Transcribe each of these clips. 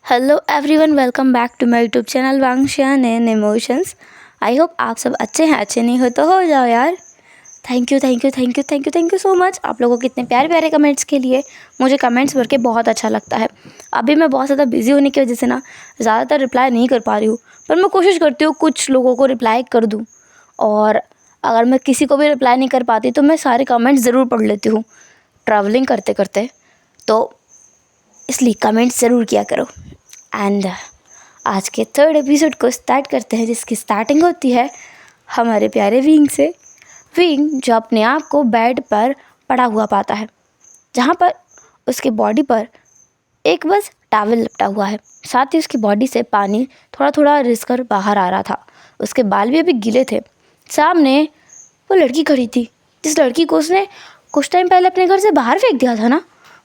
Hello everyone, welcome back to my YouTube channel वांगशियान and emotions. I hope आप सब अच्छे हैं। अच्छे नहीं हो तो हो जाओ यार। Thank you thank you thank you thank you thank you so much आप लोगों के इतने प्यारे प्यारे कमेंट्स के लिए। मुझे कमेंट्स पढ़ के बहुत अच्छा लगता है। अभी मैं बहुत ज़्यादा बिजी होने की वजह से ना ज़्यादातर रिप्लाई नहीं कर पा रही हूँ, पर मैं कोशिश करती हूँ कुछ लोगों को रिप्लाई कर दूँ। और अगर मैं किसी को भी रिप्लाई नहीं कर पाती तो मैं सारे कमेंट्स ज़रूर पढ़ लेती हूँ ट्रैवलिंग करते करते। तो इसलिए कमेंट्स ज़रूर किया करो। एंड आज के थर्ड एपिसोड को स्टार्ट करते हैं, जिसकी स्टार्टिंग होती है हमारे प्यारे विंग से। विंग जो अपने आप को बेड पर पड़ा हुआ पाता है, जहाँ पर उसकी बॉडी पर एक बस टॉवल लपटा हुआ है। साथ ही उसकी बॉडी से पानी थोड़ा थोड़ा रिस कर बाहर आ रहा था। उसके बाल भी अभी गीले थे। सामने वो लड़की खड़ी थी, जिस लड़की को उसने कुछ टाइम पहले अपने घर से बाहर फेंक दिया था ना।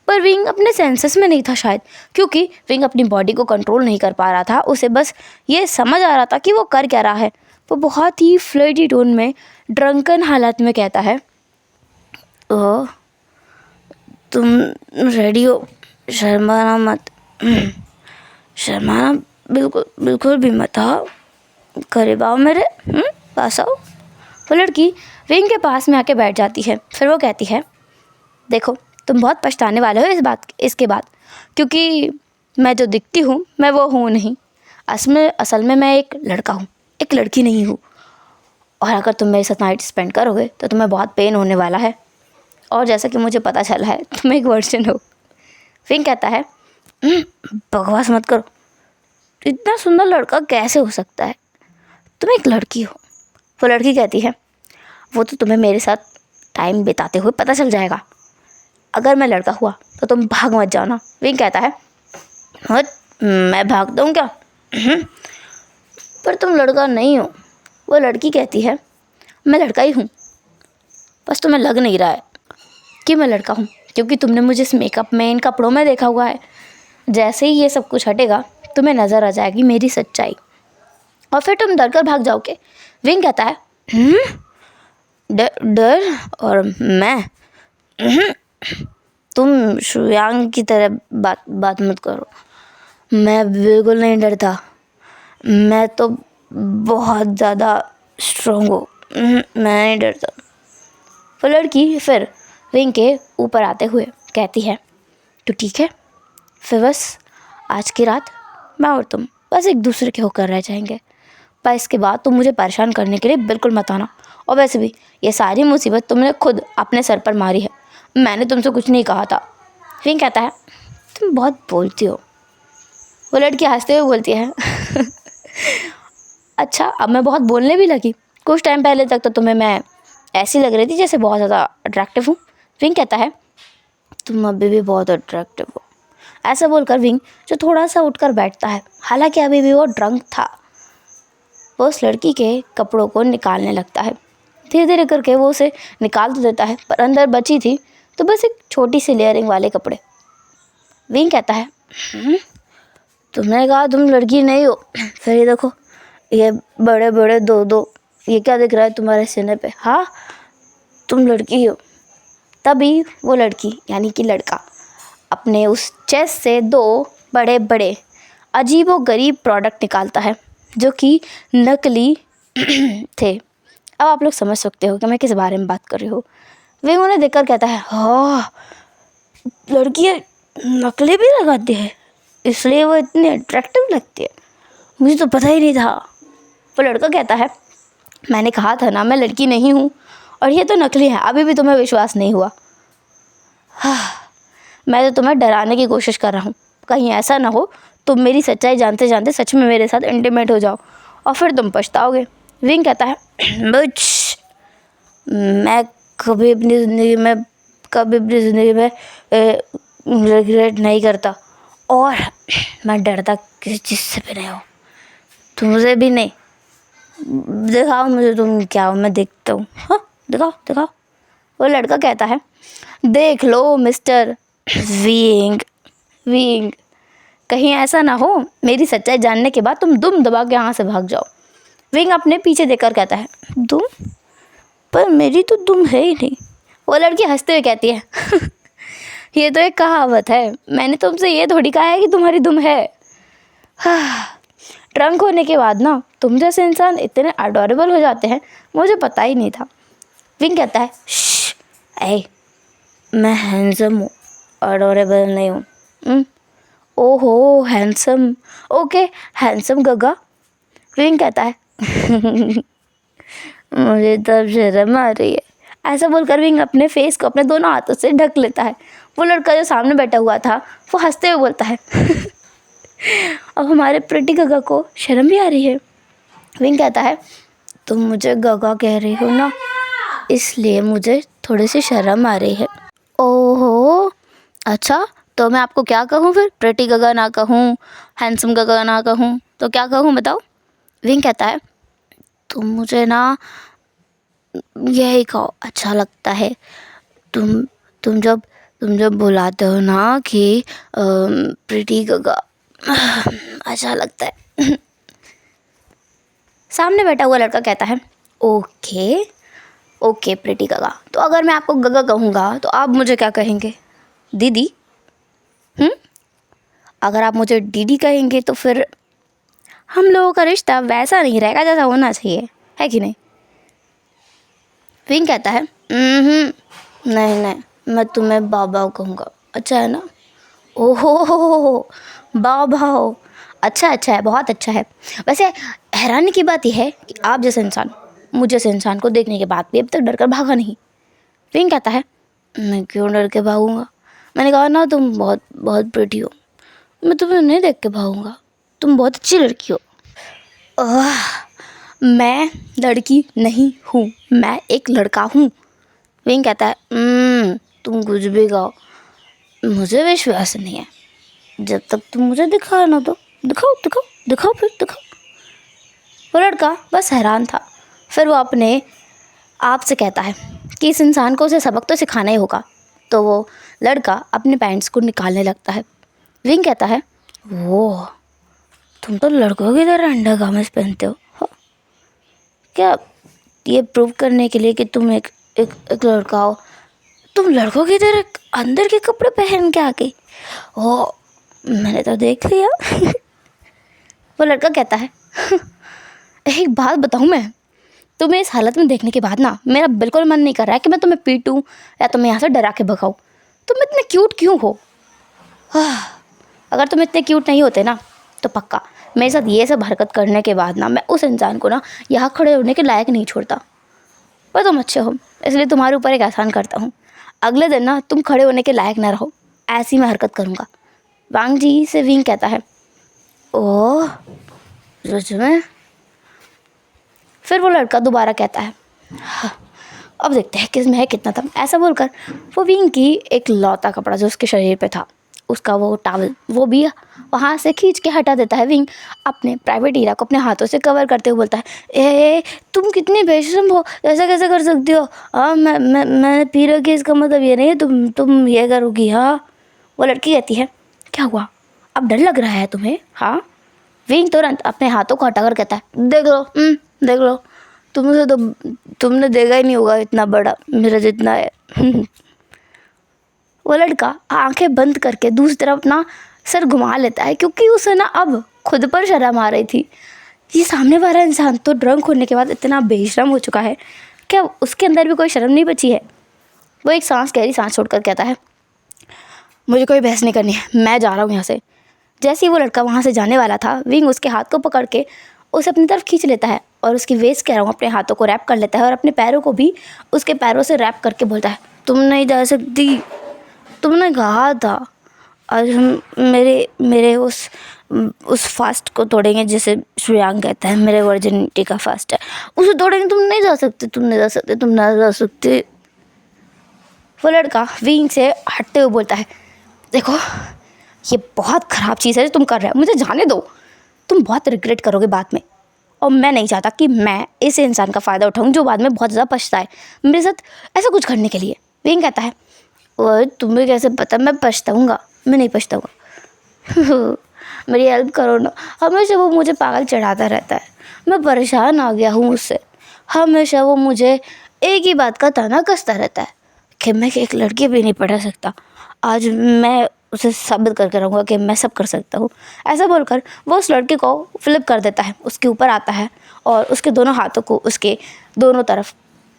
पर विंग अपने सेंसेस में नहीं था शायद, क्योंकि विंग अपनी बॉडी को कंट्रोल नहीं कर पा रहा था। उसे बस ये समझ आ रहा था कि वो कर क्या रहा है। वो बहुत ही फ्लर्टी टोन में ड्रंकन हालत में कहता है, ओह तुम रेडी हो, शर्माना मत। शर्माना बिल्कुल बिल्कुल भी मत। आओ करीब आओ, मेरे पास आओ। वो लड़की विंग के पास में आके बैठ जाती है। फिर वो कहती है, देखो तुम बहुत पछताने वाले हो इसके बाद, क्योंकि मैं जो दिखती हूँ मैं वो हूँ नहीं। असल में मैं एक लड़का हूँ, एक लड़की नहीं हूँ। और अगर तुम मेरे साथ नाइट स्पेंड करोगे तो तुम्हें बहुत पेन होने वाला है। और जैसा कि मुझे पता चला है तुम एक वर्जन हो। फिर कहता है, बकवास मत करो, इतना सुंदर लड़का कैसे हो सकता है, तुम एक लड़की हो। वो लड़की कहती है, वो तो तुम्हें मेरे साथ टाइम बिताते हुए पता चल जाएगा। अगर मैं लड़का हुआ तो तुम भाग मत जाना। विंग कहता है, हट, मैं भागता हूँ क्या? पर तुम लड़का नहीं हो। वो लड़की कहती है, मैं लड़का ही हूँ, बस तुम्हें लग नहीं रहा है कि मैं लड़का हूँ, क्योंकि तुमने मुझे इस मेकअप में, इन कपड़ों में देखा हुआ है। जैसे ही ये सब कुछ हटेगा तुम्हें नज़र आ जाएगी मेरी सच्चाई, और फिर तुम डर कर भाग जाओगे। विंग कहता है, डर और मैं? तुम शुयांग की तरह बात मत करो। मैं बिल्कुल नहीं डरता। मैं तो बहुत ज़्यादा स्ट्रॉन्ग हूँ। मैं नहीं डरता। वो लड़की फिर विंग के ऊपर आते हुए कहती है, तो ठीक है, फिर बस आज की रात मैं और तुम बस एक दूसरे के होकर रह जाएंगे। पर इसके बाद तुम मुझे परेशान करने के लिए बिल्कुल मत आना। और वैसे भी ये सारी मुसीबत तुमने खुद अपने सर पर मारी है, मैंने तुमसे कुछ नहीं कहा था। विंग कहता है, तुम बहुत बोलती हो। वो लड़की हंसते हुए बोलती है, अच्छा अब मैं बहुत बोलने भी लगी। कुछ टाइम पहले तक तो तुम्हें मैं ऐसी लग रही थी जैसे बहुत ज़्यादा अट्रैक्टिव हूँ। विंग कहता है, तुम अभी भी बहुत अट्रैक्टिव हो। ऐसा बोलकर विंग जो थोड़ा सा उठकर बैठता है, हालांकि अभी भी वो ड्रंक था, वो उस लड़की के कपड़ों को निकालने लगता है। धीरे धीरे करके वो उसे निकाल तो देता है, पर अंदर बची थी तो बस एक छोटी सी लेयरिंग वाले कपड़े। विंग कहता है, तुमने कहा तुम लड़की नहीं हो, फिर ये देखो, ये बड़े बड़े दो ये क्या दिख रहा है तुम्हारे सीने पे? हाँ, तुम लड़की हो। तभी वो लड़की यानी कि लड़का अपने उस चेस्ट से दो बड़े बड़े अजीबो गरीब प्रोडक्ट निकालता है, जो कि नकली थे। अब आप लोग समझ सकते हो कि मैं किस बारे में बात कर रही हूँ। वे उन्हें देखकर कहता है, हाँ, लड़की नकली भी लगाती है, इसलिए वो इतनी अट्रैक्टिव लगती है, मुझे तो पता ही नहीं था। वो लड़का कहता है, मैंने कहा था ना मैं लड़की नहीं हूँ, और ये तो नकली है। अभी भी तुम्हें विश्वास नहीं हुआ? हाँ, मैं तो तुम्हें डराने की कोशिश कर रहा हूँ। कहीं ऐसा ना हो तुम मेरी सच्चाई जानते जानते सच में मेरे साथ इंटीमेट हो जाओ, और फिर तुम पछताओगे। विंग कहता है, मैं कभी अपनी ज़िंदगी में रिग्रेट नहीं करता, और मैं डरता किसी चीज़ से भी नहीं हूँ, तुमसे भी नहीं। दिखाओ मुझे तुम क्या हो, मैं देखता हूँ। हाँ, दिखाओ दिखाओ। वो लड़का कहता है, देख लो मिस्टर विंग। विंग, कहीं ऐसा ना हो मेरी सच्चाई जानने के बाद तुम दुम दबा के यहाँ से भाग जाओ। विंग अपने पीछे देखकर कहता है, दुम? पर मेरी तो दुम है ही नहीं। वो लड़की हंसते हुए कहती है, ये तो एक कहावत है, मैंने तुमसे ये थोड़ी कहा है कि तुम्हारी दुम है। ड्रंक होने के बाद ना तुम जैसे इंसान इतने अडोरेबल हो जाते हैं, मुझे पता ही नहीं था। विंग कहता है, श्श, ऐ, मैं हैंडसम हूँ, अडोरेबल नहीं हूँ। ओहो हैंडसम, ओके हैंडसम गगा। विंग कहता है मुझे तब शर्म आ रही है। ऐसा बोलकर विंग अपने फेस को अपने दोनों हाथों से ढक लेता है। वो लड़का जो सामने बैठा हुआ था वो हंसते हुए बोलता है अब हमारे प्रिटी गगा को शर्म भी आ रही है। विंग कहता है, तुम मुझे गगा कह रही हो ना, इसलिए मुझे थोड़ी सी शर्म आ रही है। ओहो अच्छा, तो मैं आपको क्या कहूँ फिर? प्रिटी गगा ना कहूँ, हैंडसम गगा ना कहूँ, तो क्या कहूँ बताओ? विंग कहता है, तुम मुझे ना यही कहो, अच्छा लगता है। तुम तुम जब बुलाते हो ना कि प्रिटी गगा, अच्छा लगता है। सामने बैठा हुआ लड़का कहता है, ओके ओके प्रिटी गगा, तो अगर मैं आपको गगा कहूँगा तो आप मुझे क्या कहेंगे? दीदी? अगर आप मुझे दीदी कहेंगे तो फिर हम लोगों का रिश्ता वैसा नहीं रहेगा जैसा होना चाहिए, है कि नहीं? विंग कहता है, नहीं नहीं, मैं तुम्हें बाबा कहूँगा, अच्छा है ना? ओहो बाबा, अच्छा है, बहुत अच्छा है। वैसे हैरानी की बात यह है कि आप जैसे इंसान मुझ जैसे इंसान को देखने के बाद भी अब तक डर कर भागा नहीं। विंग कहता है, मैं क्यों डर के भागूंगा? मैंने कहा ना तुम बहुत बहुत प्रिटी हो, मैं तुम्हें नहीं देख के भागूंगा, तुम बहुत अच्छी लड़की हो। मैं लड़की नहीं हूँ, मैं एक लड़का हूँ। विंग कहता है, तुम कुछ भी कहो, मुझे विश्वास नहीं है, जब तक तुम मुझे दिखाओ ना तो दिखाओ फिर दिखाओ। वो लड़का बस हैरान था। फिर वो अपने आप से कहता है कि इस इंसान को उसे सबक तो सिखाना ही होगा। तो वो लड़का अपने पैंट्स को निकालने लगता है। विंग कहता है, वो तुम तो लड़कों की तरह अंडर गारमेंट्स पहनते हो, हाँ? क्या ये प्रूव करने के लिए कि तुम एक लड़का हो, तुम लड़कों की तरह अंदर के कपड़े पहन के आ गई? ओ मैंने तो देख लिया। वो लड़का कहता है, एक बात बताऊँ मैं, तुम्हें इस हालत में देखने के बाद ना मेरा बिल्कुल मन नहीं कर रहा है कि मैं तुम्हें पीटूं या तुम्हें यहाँ से डरा के भगाऊं। तुम इतने क्यूट क्यों हो? अगर तुम इतने क्यूट नहीं होते ना तो पक्का मेरे साथ ये सब हरकत करने के बाद ना मैं उस इंसान को ना यहाँ खड़े होने के लायक नहीं छोड़ता। पर तुम अच्छे हो, इसलिए तुम्हारे ऊपर एक एहसान करता हूँ, अगले दिन ना तुम खड़े होने के लायक ना रहो, ऐसी मैं हरकत करूँगा। वांग जी से विंग कहता है, ओह सच में? फिर वो लड़का दोबारा कहता है, हाँ, अब देखते हैं किसमें है कितना दम। ऐसा बोलकर वो विंग की एक लौता कपड़ा जो उसके शरीर पे था, उसका वो टॉवल, वो भी वहाँ से खींच के हटा देता है। विंग अपने प्राइवेट एरिया को अपने हाथों से कवर करते हुए बोलता है, ए तुम कितनी बेशर्म हो, ऐसा कैसे कर सकती हो? हाँ मैंने पी रखी, इसका मतलब ये नहीं है तुम ये करोगी? हाँ। वो लड़की कहती है, क्या हुआ, अब डर लग रहा है तुम्हें? हाँ। विंग तुरंत अपने हाथों को हटाकर कहता है, देख लो तुमसे तो तुमने देखा ही नहीं होगा इतना बड़ा मेरा जितना है। वो लड़का आंखें बंद करके दूसरी तरफ अपना सर घुमा लेता है, क्योंकि उसे ना अब खुद पर शर्म आ रही थी। ये सामने वाला इंसान तो ड्रंक होने के बाद इतना बेशर्म हो चुका है, क्या उसके अंदर भी कोई शर्म नहीं बची है? वो एक गहरी सांस छोड़कर कहता है, मुझे कोई बहस नहीं करनी है, मैं जा रहा हूँ यहाँ से। जैसे ही वो लड़का वहाँ से जाने वाला था, विंग उसके हाथ को पकड़ के उसे अपनी तरफ खींच लेता है और उसकी वेस्ट कह रहा हूँ अपने हाथों को रैप कर लेता है और अपने पैरों को भी उसके पैरों से रैप करके बोलता है, तुम नहीं जा सकती, तुमने कहा था आज हम मेरे उस फास्ट को तोड़ेंगे, जैसे श्रेयांग कहता है मेरे वर्जिनिटी का फास्ट है, उसे तोड़ेंगे, तुम नहीं जा सकते। वो लड़का विंग से हटते हुए बोलता है, देखो ये बहुत ख़राब चीज़ है जो तुम कर रहे हो, मुझे जाने दो, तुम बहुत रिग्रेट करोगे बाद में, और मैं नहीं चाहता कि मैं इस इंसान का फ़ायदा उठाऊं जो बाद में बहुत ज़्यादा पछताए मेरे साथ ऐसा कुछ करने के लिए। विंग कहता है, और तुम्हें कैसे पता मैं पछताऊँगा? मैं नहीं पछताऊँगा। मेरी हेल्प करो ना, हमेशा वो मुझे पागल चढ़ाता रहता है, मैं परेशान आ गया हूँ उससे। हमेशा वो मुझे एक ही बात का ताना कसता रहता है कि मैं एक लड़की भी नहीं पढ़ा सकता। आज मैं उसे साबित करके रहूँगा कि मैं सब कर सकता हूँ। ऐसा बोलकर वो उस लड़के को फ्लिप कर देता है, उसके ऊपर आता है और उसके दोनों हाथों को उसके दोनों तरफ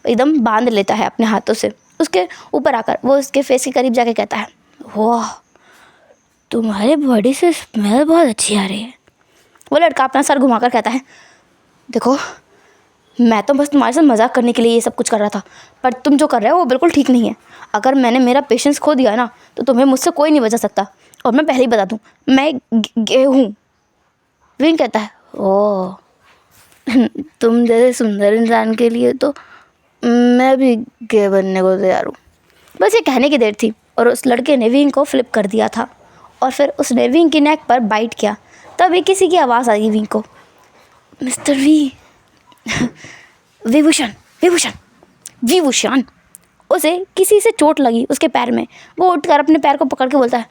एकदम बांध लेता है अपने हाथों से। उसके ऊपर आकर वो उसके फेस के करीब जाके कहता है, वाह, तुम्हारे बॉडी से स्मेल बहुत अच्छी आ रही है। वो लड़का अपना सर घुमाकर कहता है, देखो, मैं तो बस तुम्हारे साथ मजाक करने के लिए ये सब कुछ कर रहा था, पर तुम जो कर रहे हो वो बिल्कुल ठीक नहीं है। अगर मैंने मेरा पेशेंस खो दिया ना तो तुम्हें मुझसे कोई नहीं बचा सकता। और मैं पहले ही बता दूँ, मैं गे हूँ। विंग कहता है, ओह, तुम जैसे सुंदर इंसान के लिए तो मैं भी गे बनने को तैयार हूँ। बस ये कहने की देर थी और उस लड़के ने विंग को फ्लिप कर दिया था और फिर उसने विंग की नेक पर बाइट किया। तभी किसी की आवाज़ आई विंग को, मिस्टर वी, विभूषण विभूषण विभूषण। उसे किसी से चोट लगी उसके पैर में। वो उठकर अपने पैर को पकड़ के बोलता है,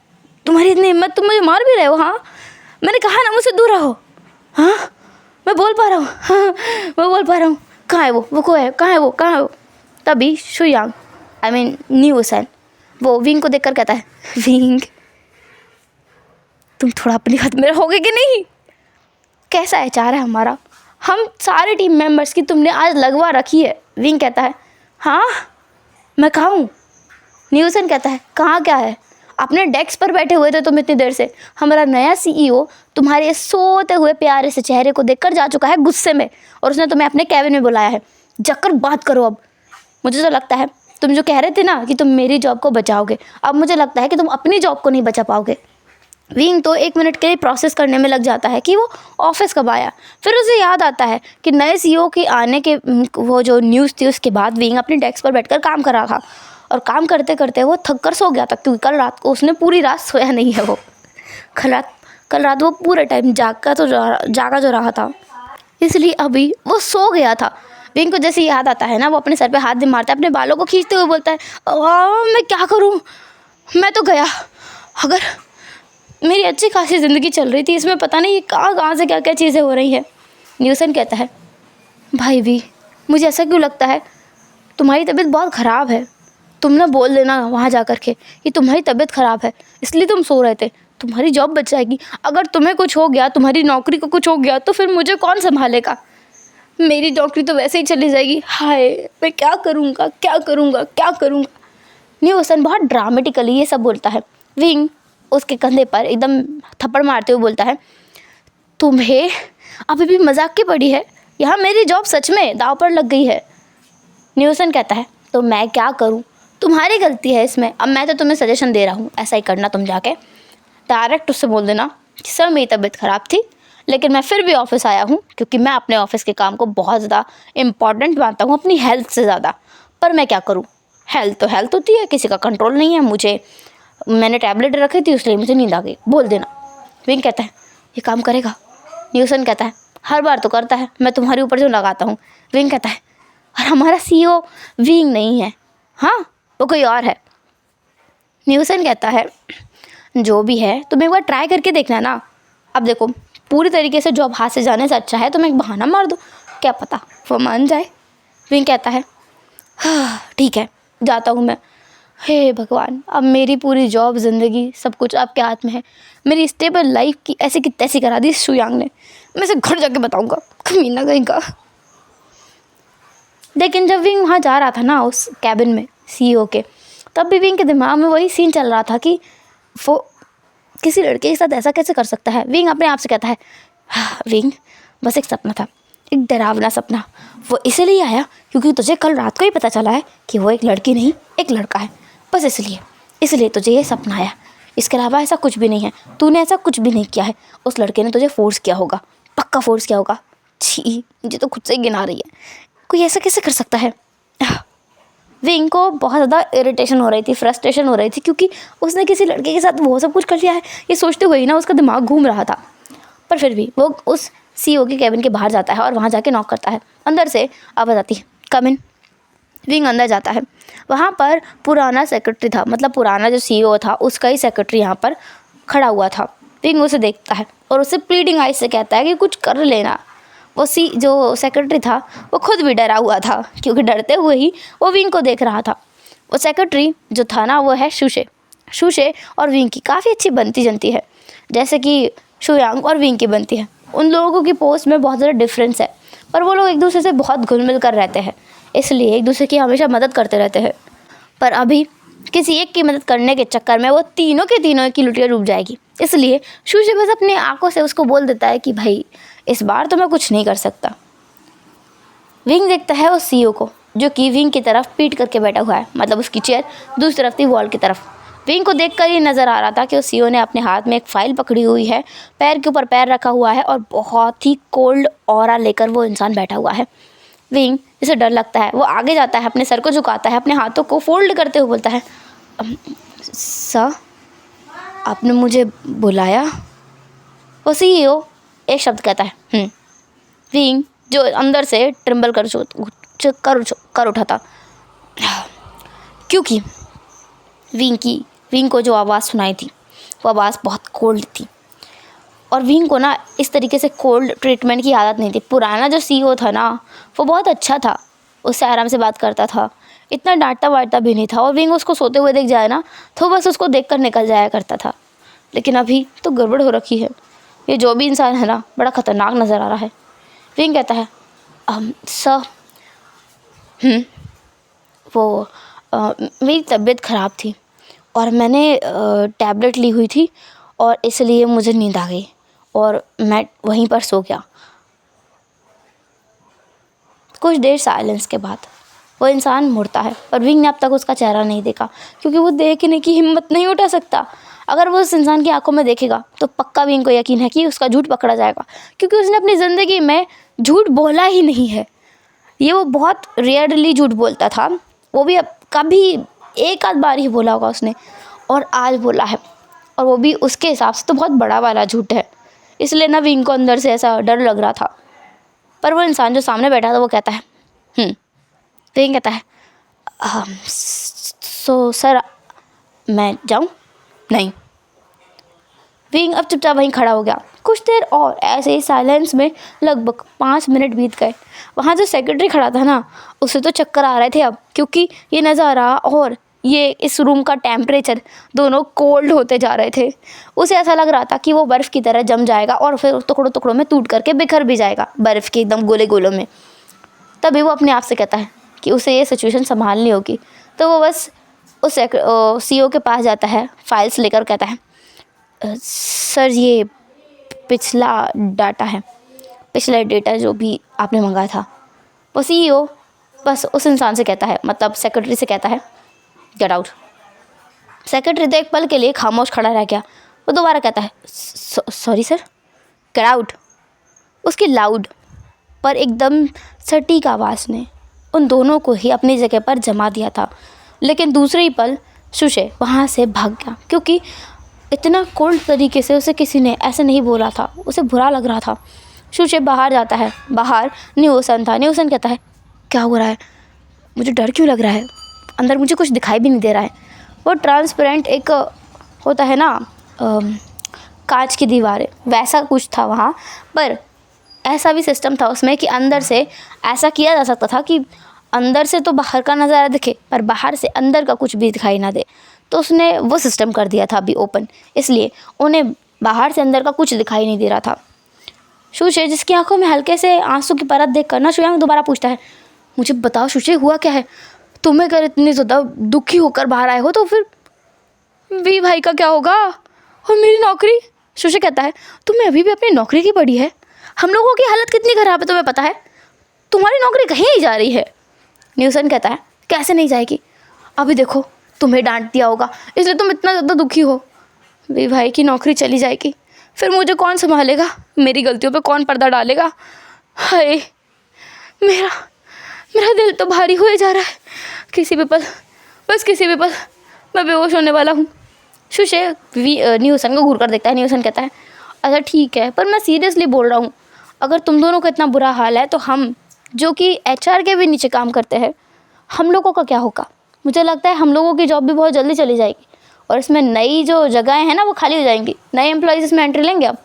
तुम्हारी इतनी हिम्मत, तुम मुझे मार भी रहे हो? हाँ, मैंने कहा ना मुझसे दूर रहो। हाँ, मैं बोल पा रहा हूँ, हाँ मैं बोल पा रहा हूँ। कहाँ है वो को है, कहाँ है वो, कहाँ है वो? तभी शुयांग, आई मीन न्यूसन, वो विंग को देखकर कहता है, विंग, तुम थोड़ा अपनी हद में रहोगे कि नहीं? कैसा एचआर है हमारा, हम सारे टीम मेंबर्स की तुमने आज लगवा रखी है। विंग कहता है, हाँ मैं कहाँ हूँ? न्यूसन कहता है, कहाँ क्या है? अपने डेस्क पर बैठे हुए थे तुम इतनी देर से। हमारा नया सीईओ तुम्हारे सोते हुए प्यारे से चेहरे को देखकर जा चुका है गुस्से में, और उसने तुम्हें अपने कैबिन में बुलाया है। जाकर बात करो अब। मुझे तो लगता है तुम जो कह रहे थे ना कि तुम मेरी जॉब को बचाओगे, अब मुझे लगता है कि तुम अपनी जॉब को नहीं बचा पाओगे। विंग तो 1 मिनट के लिए प्रोसेस करने में लग जाता है कि वो ऑफिस कब आया। फिर उसे याद आता है कि नए सीईओ के आने के वो जो न्यूज़ थी उसके बाद विंग अपनी डेस्क पर बैठकर काम कर रहा था, और काम करते करते वो थक कर सो गया था, क्योंकि कल रात को उसने पूरी रात सोया नहीं है। वो कल रात वो पूरे टाइम जागा जो रहा था, इसलिए अभी वो सो गया था। विंग को जैसे याद आता है ना, वो अपने सर पे हाथ मारता है, अपने बालों को खींचते हुए बोलता है, मैं क्या करूँ, मैं तो गया। अगर मेरी अच्छी खासी ज़िंदगी चल रही थी, इसमें पता नहीं कहाँ से क्या क्या चीज़ें हो रही हैं। न्यूसन कहता है, भाई भी, मुझे ऐसा क्यों लगता है तुम्हारी तबीयत बहुत ख़राब है। तुम ना बोल देना वहाँ जा कर के कि तुम्हारी तबीयत ख़राब है, इसलिए तुम सो रहे थे। तुम्हारी जॉब बच जाएगी। अगर तुम्हें कुछ हो गया, तुम्हारी नौकरी को कुछ हो गया, तो फिर मुझे कौन संभालेगा? मेरी नौकरी तो वैसे ही चली जाएगी। हाय, मैं क्या करूँगा, क्या करूँगा, क्या करूँगा? न्यूसन बहुत ड्रामेटिकली ये सब बोलता है। विंग उसके कंधे पर एकदम थप्पड़ मारते हुए बोलता है, तुम्हें अभी भी मजाक की पड़ी है? यहाँ मेरी जॉब सच में दाव पर लग गई है। न्यूसन कहता है, तो मैं क्या करूँ, तुम्हारी गलती है इसमें। अब मैं तो तुम्हें सजेशन दे रहा हूँ, ऐसा ही करना, तुम जाके डायरेक्ट उससे बोल देना कि सर मेरी तबीयत ख़राब थी, लेकिन मैं फिर भी ऑफिस आया हूँ क्योंकि मैं अपने ऑफिस के काम को बहुत ज़्यादा इम्पॉर्टेंट मानता हूँ, अपनी हेल्थ से ज़्यादा। पर मैं क्या करूँ, हेल्थ तो हेल्थ होती है, किसी का कंट्रोल नहीं है। मैंने टैबलेट रखी थी इसलिए मुझे नींद आ गई, बोल देना। विंग कहता है, ये काम करेगा? न्यूसन कहता है, हर बार तो करता है, मैं तुम्हारे ऊपर जो लगाता हूँ। विंग कहता है, और हमारा सीईओ विंग नहीं है, हाँ वो कोई और है। न्यूसन कहता है, जो भी है तुम एक बार ट्राई करके देखना ना। अब देखो, पूरी तरीके से जॉब हाथ से जाने से अच्छा है तुम एक बहाना मार दो, क्या पता वो मान जाए। विंग कहता है, हाँ ठीक है, जाता हूँ मैं। हे भगवान, अब मेरी पूरी जॉब, ज़िंदगी, सब कुछ आपके हाथ में है। मेरी स्टेबल लाइफ की ऐसी की तैसी करा दी शुयांग ने। मैं इसे घर जाके बताऊँगा, कमीना कहीं का। लेकिन जब विंग वहाँ जा रहा था ना उस कैबिन में सीईओ के, तब भी विंग के दिमाग में वही सीन चल रहा था कि वो किसी लड़के के साथ ऐसा कैसे कर सकता है। विंग अपने आप से कहता है, हाँ, विंग बस एक सपना था, एक डरावना सपना। वो इसीलिए आया क्योंकि तुझे कल रात को ही पता चला है कि वो एक लड़की नहीं एक लड़का है, बस इसलिए तुझे ये सपना आया। इसके अलावा ऐसा कुछ भी नहीं है, तूने ऐसा कुछ भी नहीं किया है। उस लड़के ने तुझे फोर्स किया होगा, पक्का फोर्स किया होगा। छी, मुझे तो खुद से ही गिना रही है, कोई ऐसा कैसे कर सकता है। विंग को बहुत ज़्यादा इरिटेशन हो रही थी, फ्रस्ट्रेशन हो रही थी, क्योंकि उसने किसी लड़के के साथ वो सब कुछ कर लिया है, ये सोचते हुए ही ना उसका दिमाग घूम रहा था। पर फिर भी वो उस सीईओ के कैबिन के बाहर जाता है और वहाँ जाके नॉक करता है। अंदर से आवाज़ आती है, कम इन। विंग अंदर जाता है, वहाँ पर पुराना सेक्रेटरी था, मतलब पुराना जो सीईओ था उसका ही सेक्रेटरी यहाँ पर खड़ा हुआ था। विंग उसे देखता है और उसे प्लीडिंग आइज से कहता है कि कुछ कर लेना। वो जो सेक्रेटरी था वो खुद भी डरा हुआ था, क्योंकि डरते हुए ही वो विंग को देख रहा था। वो सेक्रेटरी जो था ना, वो है शुशे। शुशे और विंग की काफ़ी अच्छी बनती जनती है, जैसे कि शुयांग और विंग की बनती है। उन लोगों की पोस्ट में बहुत ज़्यादा डिफरेंस है, पर वो लोग एक दूसरे से बहुत घुल मिल कर रहते हैं, इसलिए एक दूसरे की हमेशा मदद करते रहते हैं। पर अभी किसी एक की मदद करने के चक्कर में वो तीनों के तीनों की लुटिया डूब जाएगी, इसलिए शुशे बस अपनी आंखों से उसको बोल देता है कि भाई इस बार तो मैं कुछ नहीं कर सकता। विंग देखता है उस सीईओ को, जो कि विंग की तरफ पीट करके बैठा हुआ है, मतलब उसकी चेयर दूसरी तरफ थी, वॉल की तरफ। विंग को देखकर ये नज़र आ रहा था कि उस सीईओ ने अपने हाथ में एक फाइल पकड़ी हुई है, पैर के ऊपर पैर रखा हुआ है और बहुत ही कोल्ड ऑरा लेकर वो इंसान बैठा हुआ है। विंग इसे डर लगता है, वो आगे जाता है, अपने सर को झुकाता है, अपने हाथों को फोल्ड करते हुए बोलता है, सर आपने मुझे बुलाया? वो सीईओ एक शब्द कहता है। विंग जो अंदर से ट्रिम्बल कर उठा था, क्योंकि विंग को जो आवाज़ सुनाई थी वो आवाज़ बहुत कोल्ड थी, और विंग को ना इस तरीके से कोल्ड ट्रीटमेंट की आदत नहीं थी। पुराना जो सीईओ था ना वो बहुत अच्छा था, उससे आराम से बात करता था, इतना डांटता वाटता भी नहीं था, और विंग उसको सोते हुए देख जाए ना तो बस उसको देखकर निकल जाया करता था। लेकिन अभी तो गड़बड़ हो रखी है, ये जो भी इंसान है ना बड़ा ख़तरनाक नज़र आ रहा है। विंग कहता है, सर वो मेरी तबीयत ख़राब थी और मैंने टैबलेट ली हुई थी और इसलिए मुझे नींद आ गई और मैं वहीं पर सो गया। कुछ देर साइलेंस के बाद वो इंसान मुड़ता है, पर विंग ने अब तक उसका चेहरा नहीं देखा, क्योंकि वो देखने की हिम्मत नहीं उठा सकता। अगर वो उस इंसान की आंखों में देखेगा तो पक्का विंग को यकीन है कि उसका झूठ पकड़ा जाएगा, क्योंकि उसने अपनी ज़िंदगी में झूठ बोला ही नहीं है। ये वो बहुत रेयरली झूठ बोलता था, वो भी अब कभी एक आध बार ही बोला होगा उसने, और आज बोला है, और वो भी उसके हिसाब से तो बहुत बड़ा वाला झूठ है। इसलिए ना विंग को अंदर से ऐसा डर लग रहा था। पर वो इंसान जो सामने बैठा था वो कहता है, विंग कहता है, सो सर मैं जाऊँ? नहीं। विंग अब चुपचाप वहीं खड़ा हो गया। कुछ देर और ऐसे ही साइलेंस में लगभग 5 मिनट बीत गए। वहाँ जो सेक्रेटरी खड़ा था ना उसे तो चक्कर आ रहे थे अब, क्योंकि ये नज़ारा और ये इस रूम का टेम्परेचर दोनों कोल्ड होते जा रहे थे। उसे ऐसा लग रहा था कि वो बर्फ़ की तरह जम जाएगा और फिर टुकड़ों टुकड़ों में टूट करके बिखर भी जाएगा बर्फ़ के एकदम गोले गोलों में। तभी वो अपने आप से कहता है कि उसे ये सिचुएशन संभालनी होगी, तो वो बस उस सीईओ के पास जाता है, फाइल्स लेकर कहता है, सर ये पिछला डाटा है, पिछला डेटा जो भी आपने मंगाया था। वो सीईओ बस उस इंसान से कहता है, मतलब सेक्रेटरी से कहता है, गेट आउट। सेक्रेटरी तो एक पल के लिए खामोश खड़ा रह गया। वो दोबारा कहता है, सॉरी सर, गेट आउट। उसकी लाउड पर एकदम सटीक आवाज़ ने उन दोनों को ही अपनी जगह पर जमा दिया था। लेकिन दूसरे ही पल शुशे वहाँ से भाग गया, क्योंकि इतना कोल्ड तरीके से उसे किसी ने ऐसे नहीं बोला था, उसे बुरा लग रहा था। शुशे बाहर जाता है, बाहर न्यूसन था। न्यूसन कहता है, क्या हो रहा है? मुझे डर क्यों लग रहा है? अंदर मुझे कुछ दिखाई भी नहीं दे रहा है। वो ट्रांसपेरेंट एक होता है ना कांच की दीवारें, वैसा कुछ था वहाँ, पर ऐसा भी सिस्टम था उसमें कि अंदर से ऐसा किया जा सकता था कि अंदर से तो बाहर का नज़ारा दिखे पर बाहर से अंदर का कुछ भी दिखाई ना दे। तो उसने वो सिस्टम कर दिया था अभी ओपन, इसलिए उन्हें बाहर से अंदर का कुछ दिखाई नहीं दे रहा था। शुशे जिसकी आंखों में हल्के से आंसू की परत देख कर ना शुयांग दोबारा पूछता है, मुझे बताओ शुशे, हुआ क्या है? तुम्हें अगर इतनी ज़्यादा दुखी होकर बाहर आए हो तो फिर वी भाई का क्या होगा और मेरी नौकरी? शुशे कहता है, तुम्हें अभी भी अपनी नौकरी की पड़ी है? हम लोगों की हालत कितनी ख़राब है तुम्हें पता है? तुम्हारी नौकरी कहीं नहीं जा रही है। न्यूसन कहता है, कैसे नहीं जाएगी? अभी देखो, तुम्हें डांट दिया होगा इसलिए तुम इतना ज़्यादा दुखी हो। वी भाई की नौकरी चली जाएगी, फिर मुझे कौन संभालेगा? मेरी गलतियों पे कौन पर्दा डालेगा? हाय, मेरा दिल तो भारी हुए जा रहा है। किसी भी पल, बस किसी भी पल मैं बेहोश होने वाला हूँ। शुशे न्यूसन को घूर कर देखता है। न्यूसन कहता है, अच्छा ठीक है, पर मैं सीरियसली बोल रहा हूँ, अगर तुम दोनों का इतना बुरा हाल है तो हम जो कि एचआर के भी नीचे काम करते हैं, हम लोगों का क्या होगा? मुझे लगता है हम लोगों की जॉब भी बहुत जल्दी चली जाएगी और इसमें नई जो जगहें हैं ना वो खाली हो जाएंगी, नए एम्प्लॉयज़ इसमें एंट्री लेंगे अब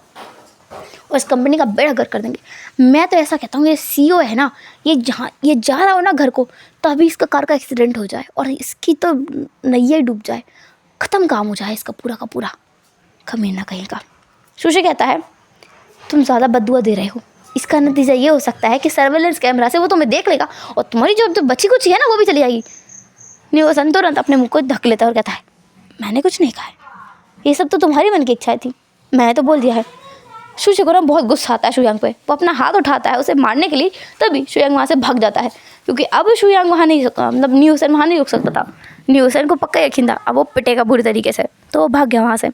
और इस कंपनी का बेड़ा गर्क कर देंगे। मैं तो ऐसा कहता हूँ, ये सीईओ है ना, ये जा रहा हो ना घर को, तभी इसका कार का एक्सीडेंट हो जाए और इसकी तो नैया डूब जाए ख़त्म काम हो जाए इसका पूरा का पूरा, कमीना कहीं का। सुशी कहता है तुम ज़्यादा बददुआ दे रहे हो, इसका नतीजा ये हो सकता है कि सर्वेलेंस कैमरा से वो तुम्हें देख लेगा और तुम्हारी जो बची कुची है ना वो भी चली जाएगी। नियोसन तुरंत अपने मुंह को ढक लेता है और कहता है मैंने कुछ नहीं कहा है, ये सब तो तुम्हारी मन की इच्छाएं थी, मैंने तो बोल दिया है। शुशी को ना बहुत गुस्सा आता है शुयांग पे, वो अपना हाथ उठाता है उसे मारने के लिए, तभी शुयांग वहाँ से भाग जाता है क्योंकि अब शुयांग वहाँ नहीं मतलब नियोसन वहाँ नहीं रुक सकता था। नियोसन को पक्का यकीन था अब वो पिटेगा बुरी तरीके से, तो वो भाग गया वहाँ से।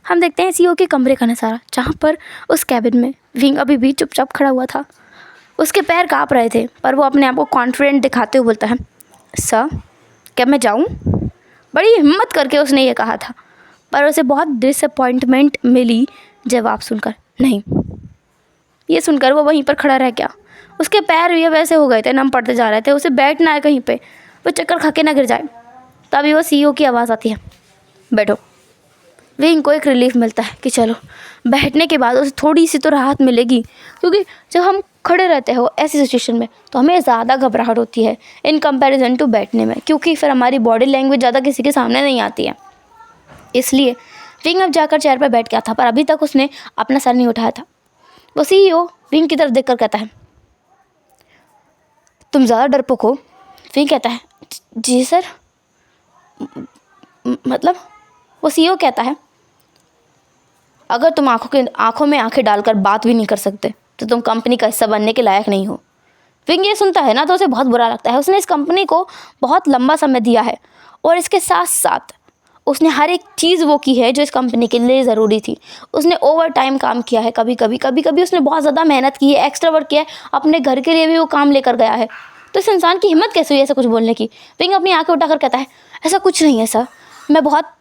हम देखते हैं सीईओ के कमरे का नज़ारा, जहाँ पर उस कैबिन में विंग अभी भी चुपचाप खड़ा हुआ था। उसके पैर काँप रहे थे पर वो अपने आप को कॉन्फिडेंट दिखाते हुए बोलता है सर क्या मैं जाऊँ। बड़ी हिम्मत करके उसने ये कहा था पर उसे बहुत डिसअपॉइंटमेंट मिली जवाब सुनकर। नहीं, ये सुनकर वो वहीं पर खड़ा रह गया। उसके पैर ये वैसे हो गए थे, नम पड़ते जा रहे थे, उसे बैठना है कहीं पे, वो चक्कर खा के ना गिर जाए। तभी वो सीईओ की आवाज़ आती है बैठो। विंग को एक रिलीफ मिलता है कि चलो बैठने के बाद उसे थोड़ी सी तो राहत मिलेगी, क्योंकि जब हम खड़े रहते हो ऐसी सिचुएशन में तो हमें ज़्यादा घबराहट होती है इन कंपैरिजन टू बैठने में, क्योंकि फिर हमारी बॉडी लैंग्वेज ज़्यादा किसी के सामने नहीं आती है। इसलिए विंग अब जाकर चेयर पर बैठ गया था पर अभी तक उसने अपना सर नहीं उठाया था। वो सीईओ विंग की तरफ देखकर कहता है तुम ज़्यादा डरपोक हो। विंग कहता है जी सर, मतलब। वो सीईओ कहता है अगर तुम आंखों में आंखें डालकर बात भी नहीं कर सकते तो तुम कंपनी का हिस्सा बनने के लायक नहीं हो। विंग ये सुनता है ना तो उसे बहुत बुरा लगता है। उसने इस कंपनी को बहुत लंबा समय दिया है और इसके साथ साथ उसने हर एक चीज़ वो की है जो इस कंपनी के लिए ज़रूरी थी। उसने ओवर टाइम काम किया है, कभी कभी उसने बहुत ज़्यादा मेहनत की है, एक्स्ट्रा वर्क किया है, अपने घर के लिए भी वो काम लेकर गया है। तो इस इंसान की हिम्मत कैसे हुई ऐसा कुछ बोलने की। विंग अपनी आंखें उठाकर कहता है ऐसा कुछ नहीं है सर, मैं बहुत।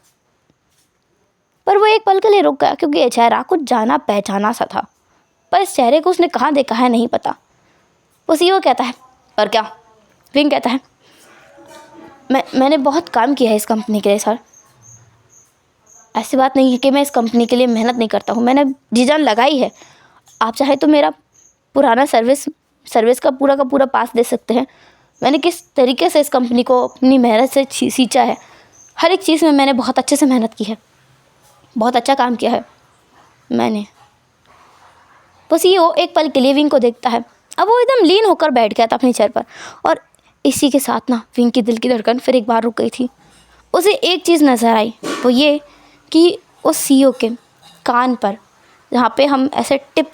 पर वो एक पल के लिए रुक गया क्योंकि ये चेहरा कुछ जाना पहचाना सा था, पर इस चेहरे को उसने कहाँ देखा है नहीं पता। वो सीईओ कहता है और क्या। विंग कहता है मैंने बहुत काम किया है इस कंपनी के लिए सर, ऐसी बात नहीं है कि मैं इस कंपनी के लिए मेहनत नहीं करता हूँ, मैंने जी जान लगाई है। आप चाहे तो मेरा पुराना सर्विस का पूरा पास दे सकते हैं। मैंने किस तरीके से इस कंपनी को अपनी मेहनत से सींचा है, हर एक चीज़ में मैंने बहुत अच्छे से मेहनत की है, बहुत अच्छा काम किया है मैंने। वो सीईओ एक पल के लिए विंग को देखता है। अब वो एकदम लीन होकर बैठ गया था अपनी चेयर पर और इसी के साथ ना विंग की दिल की धड़कन फिर एक बार रुक गई थी। उसे एक चीज़ नज़र आई, वो ये कि उस सीईओ के कान पर जहाँ पे हम ऐसे टिप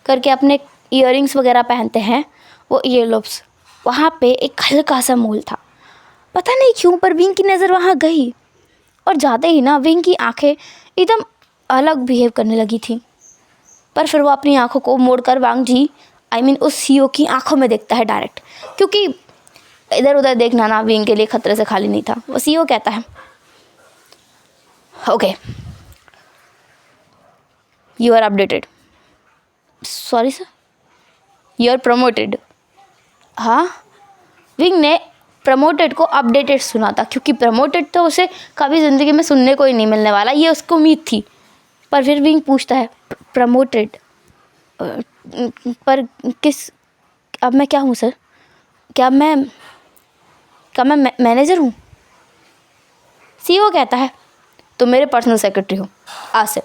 करके अपने ईयरिंग्स वगैरह पहनते हैं, वो ईयरलोब्स, वहाँ पे एक हल्का सा मोल था। पता नहीं क्यों पर विंग की नज़र वहाँ गई और जाते ही ना विंग की आंखें एकदम अलग बिहेव करने लगी थी। पर फिर वो अपनी आंखों को मोड़कर वांग जी उस सीईओ की आंखों में देखता है डायरेक्ट, क्योंकि इधर उधर देखना ना विंग के लिए खतरे से खाली नहीं था। वो सीईओ कहता है okay you are updated, sorry sir, you are promoted. हाँ, विंग ने प्रमोटेड को अपडेटेड सुना था क्योंकि प्रमोटेड तो उसे कभी ज़िंदगी में सुनने को ही नहीं मिलने वाला, ये उसको उम्मीद थी। पर फिर विंग पूछता है प्रमोटेड पर किस, अब मैं क्या हूँ सर, क्या मैं मैनेजर हूँ। सीईओ कहता है तुम मेरे पर्सनल सेक्रेटरी हो आज से।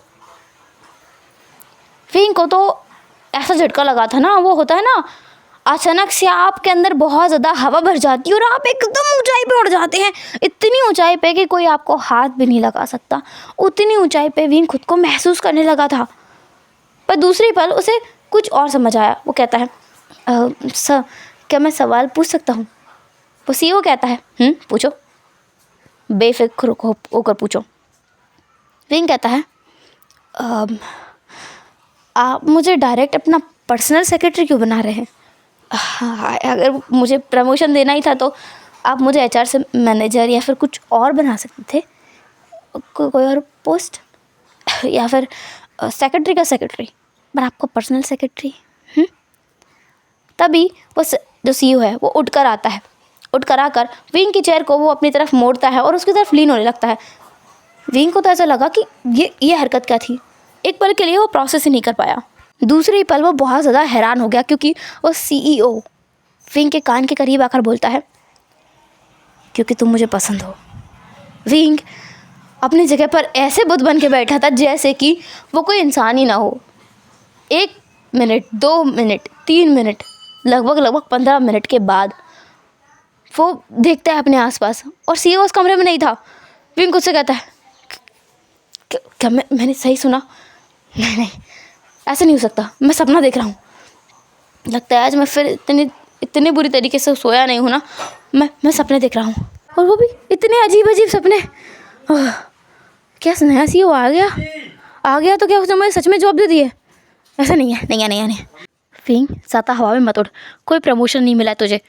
विंग को तो ऐसा झटका लगा था ना, वो होता है ना अचानक से आपके अंदर बहुत ज़्यादा हवा भर जाती है और आप एकदम ऊंचाई पे उड़ जाते हैं, इतनी ऊंचाई पे कि कोई आपको हाथ भी नहीं लगा सकता। उतनी ऊंचाई पे विंग खुद को महसूस करने लगा था। पर दूसरी पल उसे कुछ और समझ आया। वो कहता है सर क्या मैं सवाल पूछ सकता हूँ। वो सीईओ कहता है पूछो, बेफिक्र होकर पूछो। विंग कहता है आप मुझे डायरेक्ट अपना पर्सनल सेक्रेटरी क्यों बना रहे हैं। हाँ, अगर मुझे प्रमोशन देना ही था तो आप मुझे एचआर से मैनेजर या फिर कुछ और बना सकते थे, कोई और पोस्ट, या फिर सेक्रेटरी का सेक्रेटरी, पर आपको पर्सनल सेक्रेटरी। तभी वो जो सीईओ है वो उठकर आता है। उठकर आकर विंग की चेयर को वो अपनी तरफ मोड़ता है और उसकी तरफ लीन होने लगता है। विंग को तो ऐसा लगा कि ये हरकत क्या थी। एक पल के लिए वो प्रोसेस ही नहीं कर पाया। दूसरी पल वो बहुत ज़्यादा हैरान हो गया क्योंकि वो सीईओ विंग के कान के करीब आकर बोलता है क्योंकि तुम मुझे पसंद हो। विंग अपनी जगह पर ऐसे बुद्ध बन के बैठा था जैसे कि वो कोई इंसान ही ना हो। 1 मिनट, 2 मिनट, 3 मिनट, लगभग 15 मिनट के बाद वो देखता है अपने आसपास और सीईओ उस कमरे में नहीं था। विंग खुद से कहता है, क्या मैंने सही सुना? नहीं, ऐसा नहीं हो सकता, मैं सपना देख रहा हूँ। लगता है आज मैं फिर इतनी बुरी तरीके से सोया नहीं हूँ ना, मैं सपने देख रहा हूँ, और वो भी इतने अजीब अजीब सपने। क्या नया सीईओ आ गया तो क्या उसने मुझे सच में जॉब दे दी है? ऐसा नहीं है। विंग, साता हवा में मत उड़, कोई प्रमोशन नहीं मिला है तुझे,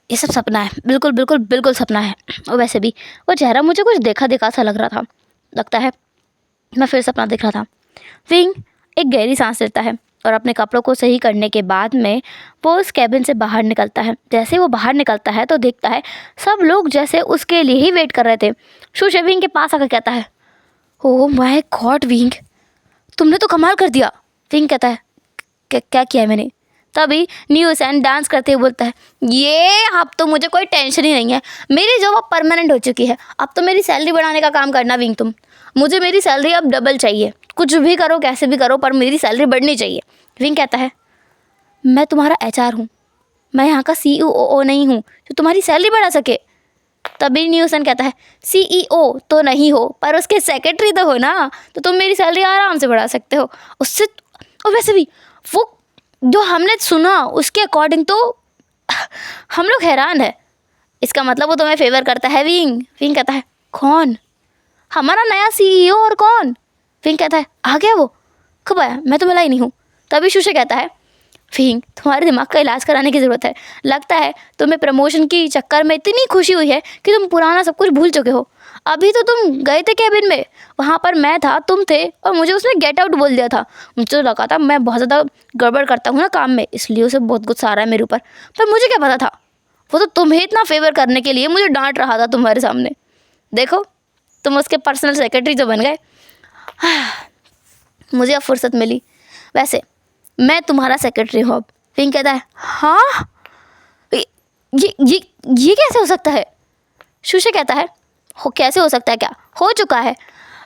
ये सब सपना है, बिल्कुल सपना है। और वैसे भी वो चेहरा मुझे कुछ देखा सा लग रहा था, लगता है मैं फिर सपना देख रहा था। विंग एक गहरी सांस लेता है और अपने कपड़ों को सही करने के बाद में वो उस कैबिन से बाहर निकलता है। जैसे वो बाहर निकलता है तो देखता है सब लोग जैसे उसके लिए ही वेट कर रहे थे। शुशे विंग के पास आकर कहता है, ओह माय गॉड विंग, तुमने तो कमाल कर दिया। विंग कहता है, क्या किया है मैंने? तभी न्यूसेन डांस करते हुए बोलता है, ये अब तो मुझे कोई टेंशन ही नहीं है, मेरी जॉब अब परमानेंट हो चुकी है, अब तो मेरी सैलरी बढ़ाने का काम करना विंग तुम। मुझे मेरी सैलरी अब डबल चाहिए, कुछ भी करो कैसे भी करो पर मेरी सैलरी बढ़नी चाहिए। विंग कहता है, मैं तुम्हारा एचआर हूँ, मैं यहाँ का सीईओ नहीं हूँ जो तुम्हारी सैलरी बढ़ा सके। तभी न्यूसन कहता है, सीईओ तो नहीं हो पर उसके सेक्रेटरी तो हो ना, तो तुम मेरी सैलरी आराम से बढ़ा सकते हो उससे। और वैसे भी वो जो हमने सुना उसके अकॉर्डिंग तो हम लोग हैरान है। इसका मतलब वो तुम्हें फेवर करता है विंग। विंग कहता है, कौन? हमारा नया सीईओ। और कौन? विंग कहता है, आ गया वो, कब आया? मैं तो मिला ही नहीं हूँ। तभी शुशे कहता है, विंग तुम्हारे दिमाग का इलाज कराने की ज़रूरत है, लगता है तुम्हें प्रमोशन की चक्कर में इतनी खुशी हुई है कि तुम पुराना सब कुछ भूल चुके हो। अभी तो तुम गए थे कैबिन में, वहाँ पर मैं था, तुम थे, और मुझे उसने गेट आउट बोल दिया था। मुझे तो लगा था मैं बहुत ज़्यादा गड़बड़ करता हूँ ना काम में, इसलिए उसे बहुत गुस्सा आ रहा है मेरे ऊपर, पर मुझे क्या पता था वो तो तुम्हें इतना फेवर करने के लिए मुझे डांट रहा था तुम्हारे सामने। देखो तुम उसके पर्सनल सेक्रेटरी जो बन गए। मुझे अब फुर्सत मिली, वैसे मैं तुम्हारा सेक्रेटरी हूँ अब। विंग कहता है, हाँ ये कैसे हो सकता है? शुशे कहता है, कैसे हो सकता है, क्या हो चुका है?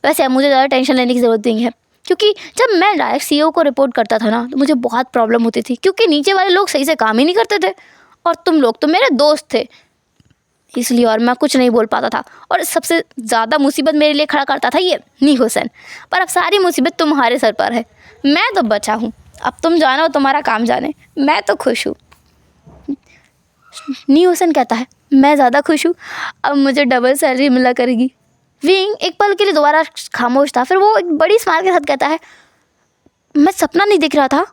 वैसे अब मुझे ज़्यादा टेंशन लेने की ज़रूरत नहीं है, क्योंकि जब मैं डायरेक्ट सीईओ को रिपोर्ट करता था ना तो मुझे बहुत प्रॉब्लम होती थी, क्योंकि नीचे वाले लोग सही से काम ही नहीं करते थे और तुम लोग तो मेरे दोस्त थे, इसलिए और मैं कुछ नहीं बोल पाता था। और सबसे ज़्यादा मुसीबत मेरे लिए खड़ा करता था ये नी हुसैन। पर अब सारी मुसीबत तुम्हारे सर पर है, मैं तो बचा हूँ, अब तुम जानो तुम्हारा काम जाने, मैं तो खुश हूँ। नी हुसैन कहता है, मैं ज़्यादा खुश हूँ, अब मुझे डबल सैलरी मिला करेगी। विंग एक पल के लिए दोबारा खामोश था, फिर वो एक बड़ी स्माइल के साथ कहता है, मैं सपना नहीं देख रहा था,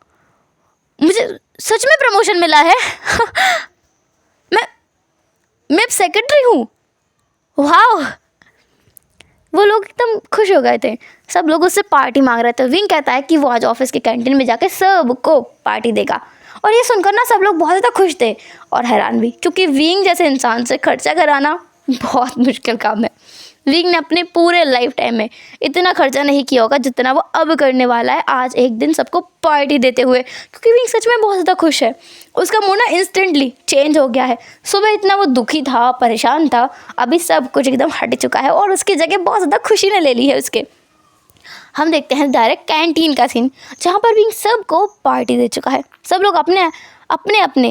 मुझे सच में प्रमोशन मिला है। मैं सेक्रेटरी हूँ, वाह। वो लोग एकदम खुश हो गए थे, सब लोग उससे पार्टी मांग रहे थे। विंग कहता है कि वो आज ऑफिस के कैंटीन में जाके सबको पार्टी देगा, और ये सुनकर ना सब लोग बहुत ज़्यादा खुश थे और हैरान भी, क्योंकि विंग जैसे इंसान से खर्चा कराना बहुत मुश्किल काम है। विंग ने अपने पूरे लाइफ टाइम में इतना खर्चा नहीं किया होगा जितना वो अब करने वाला है आज एक दिन सबको पार्टी देते हुए, क्योंकि विंग सच में बहुत ज़्यादा खुश है। उसका मूड ना इंस्टेंटली चेंज हो गया है। सुबह इतना वो दुखी था, परेशान था, अभी सब कुछ एकदम हट चुका है और उसकी जगह बहुत ज़्यादा खुशी ने ले ली है उसके। हम देखते हैं डायरेक्ट कैंटीन का सीन, जहाँ पर विंग सबको पार्टी दे चुका है। सब लोग अपने अपने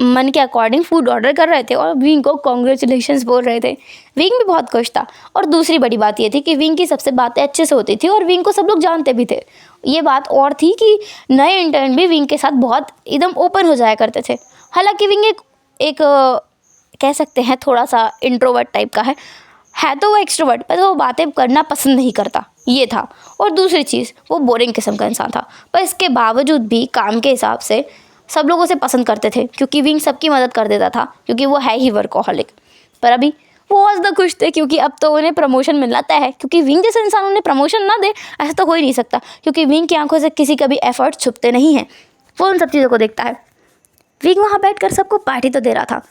मन के अकॉर्डिंग फूड ऑर्डर कर रहे थे और विंग को कॉन्ग्रेचुलेशंस बोल रहे थे। विंग भी बहुत खुश था, और दूसरी बड़ी बात ये थी कि विंग की सबसे बातें अच्छे से होती थी और विंग को सब लोग जानते भी थे। ये बात और थी कि नए इंटर्न भी विंग के साथ बहुत एकदम ओपन हो जाया करते थे। हालांकि विंग एक कह सकते हैं थोड़ा सा इंट्रोवर्ट टाइप का है तो वो एक्सट्रोवर्ट, पर वो बातें करना पसंद नहीं करता, ये था। और दूसरी चीज़, वो बोरिंग किस्म का इंसान था, पर इसके बावजूद भी काम के हिसाब से सब लोग उसे पसंद करते थे, क्योंकि विंग सबकी मदद कर देता था, क्योंकि वो है ही वर्कोहॉलिक। पर अभी वो बहुत ज़्यादा खुश थे, क्योंकि अब तो उन्हें प्रमोशन मिलना तय है, क्योंकि विंग जैसे इंसान उन्हें प्रमोशन ना दे ऐसा तो हो ही नहीं सकता, क्योंकि विंग की आंखों से किसी का भी एफर्ट छुपते नहीं हैं, वो उन सब चीज़ों को देखता है। विंग वहाँ बैठकर सबको पार्टी तो दे रहा था,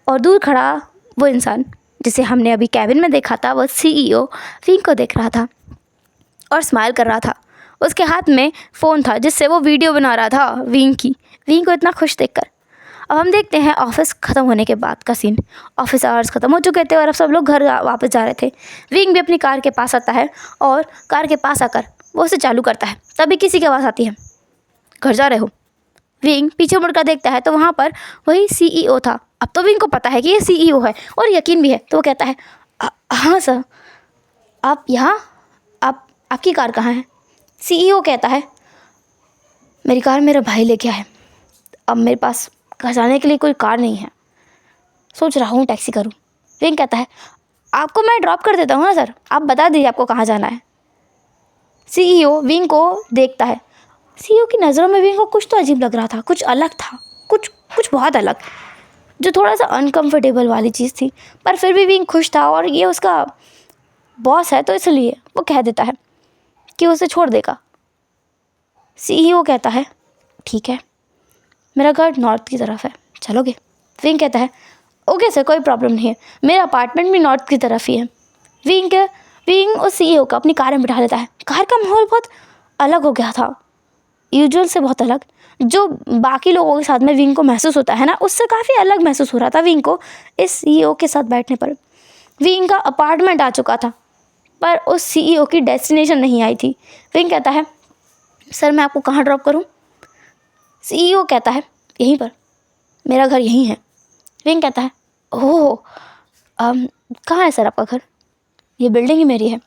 और दूर खड़ा वो इंसान जिसे हमने अभी कैबिन में देखा था, वो सीईओ विंग को देख रहा था और स्माइल कर रहा था। उसके हाथ में फ़ोन था जिससे वो वीडियो बना रहा था विंग की। विंग को इतना खुश देखकर अब हम देखते हैं ऑफिस ख़त्म होने के बाद का सीन। ऑफिस आवर्स ख़त्म हो चुके थे और अब सब लोग घर वापस जा रहे थे। विंग भी अपनी कार के पास आता है और कार के पास आकर वो उसे चालू करता है। तभी किसी की आवाज़ आती है, घर जा रहे हो? विंग पीछे मुड़कर देखता है तो वहाँ पर वही CEO था। अब तो विंग को पता है कि ये CEO है और यकीन भी है, तो वो कहता है हाँ सर, आप यहाँ, आपकी कार कहाँ है? CEO कहता है मेरी कार मेरा भाई लेके आया है, अब मेरे पास घर जाने के लिए कोई कार नहीं है, सोच रहा हूँ टैक्सी करूँ। विंग कहता है आपको मैं ड्रॉप कर देता हूँ ना सर, आप बता दीजिए आपको कहाँ जाना है। CEO विंग को देखता है। CEO की नज़रों में विंग को कुछ तो अजीब लग रहा था, कुछ अलग था, कुछ बहुत अलग, जो थोड़ा सा अनकंफर्टेबल वाली चीज़ थी। पर फिर भी विंग खुश था और ये उसका बॉस है तो इसलिए वो कह देता है कि उसे छोड़ देगा। CEO कहता है ठीक है, मेरा घर नॉर्थ की तरफ है, चलोगे? विंग कहता है ओके सर, कोई प्रॉब्लम नहीं है, मेरा अपार्टमेंट भी नॉर्थ की तरफ ही है। विंग उस CEO को अपनी कार में बिठा देता है। कार का माहौल बहुत अलग हो गया था, यूजुअल से बहुत अलग। जो बाकी लोगों के साथ में विंग को महसूस होता है ना, उससे काफ़ी अलग महसूस हो रहा था विंग को इस CEO के साथ बैठने पर। विंग का अपार्टमेंट आ चुका था पर उस CEO की डेस्टिनेशन नहीं आई थी। विंग कहता है सर मैं आपको कहाँ ड्रॉप करूँ? CEO कहता है यहीं पर, मेरा घर यहीं है। विंग कहता है ओह कहाँ है सर आपका घर? ये बिल्डिंग ही मेरी है।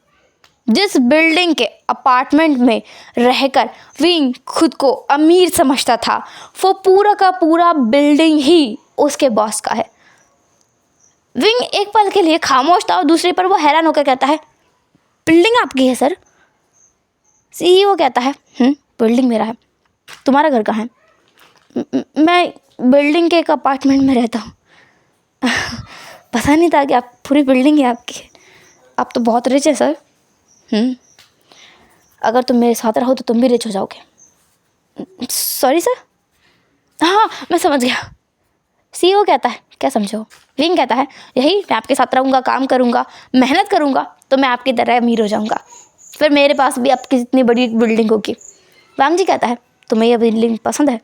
जिस बिल्डिंग के अपार्टमेंट में रहकर विंग खुद को अमीर समझता था, वो पूरा का पूरा बिल्डिंग ही उसके बॉस का है। विंग एक पल के लिए खामोश था और दूसरे पर वो हैरान होकर कहता है बिल्डिंग आपकी है सर? CEO कहता है बिल्डिंग मेरा है, तुम्हारा घर कहाँ है? मैं बिल्डिंग के एक अपार्टमेंट में रहता हूँ। पता नहीं था कि आप पूरी बिल्डिंग ही आपकी है, आप तो बहुत रिच है सर। अगर तुम मेरे साथ रहो तो तुम भी रिच हो जाओगे। सॉरी सर, हाँ मैं समझ गया। CEO कहता है क्या समझो? विंग कहता है यही, मैं आपके साथ रहूँगा, काम करूँगा, मेहनत करूँगा तो मैं आपकी तरह अमीर हो जाऊँगा, फिर मेरे पास भी आपकी जितनी बड़ी बिल्डिंग होगी। वांग जी कहता है तुम्हें यह बिल्डिंग पसंद है?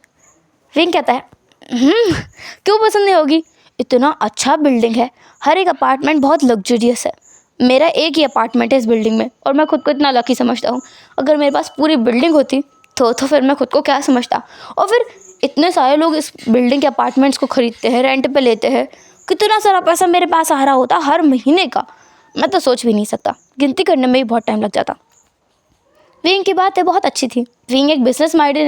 विंग कहता है क्यों पसंद नहीं होगी, इतना अच्छा बिल्डिंग है, हर एक अपार्टमेंट बहुत लग्जरियस है। मेरा एक ही अपार्टमेंट है इस बिल्डिंग में और मैं खुद को इतना लकी समझता हूँ। अगर मेरे पास पूरी बिल्डिंग होती तो फिर मैं खुद को क्या समझता। और फिर इतने सारे लोग इस बिल्डिंग के अपार्टमेंट्स को ख़रीदते हैं, रेंट पे लेते हैं, कितना सारा पैसा मेरे पास आ रहा होता हर महीने का, मैं तो सोच भी नहीं सकता, गिनती करने में भी बहुत टाइम लग जाता। विंग की बातें बहुत अच्छी थी। विंग एक बिजनेस माइंडेड